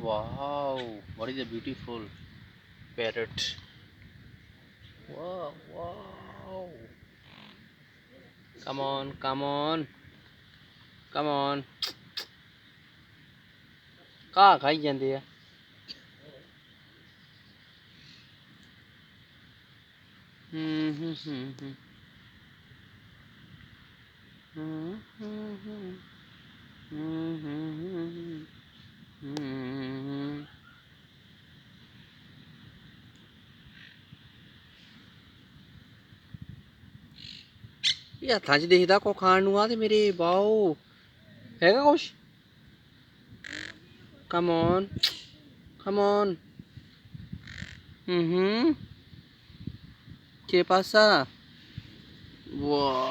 Wow, what is a beautiful parrot. Wow, wow. Come on, come on, come on. ਘਾਹ ਖਾਈ ਜਾਂਦੇ ਆ। ਹੂੰ ਹੂੰ ਹੂੰ ਹੂੰ ਹੂੰ ਹੂੰ ਹੂੰ ਹੂੰ। ਇਹ ਹੱਥਾਂ 'ਚ ਦਿਖਦਾ ਕੋ ਖਾਣ ਨੂੰ ਆ ਤੇ ਮੇਰੇ ਵਾਓ ਹੈਗਾ ਕੁਛ। Come on come on. ਹੂੰ। Que pasa? Wow.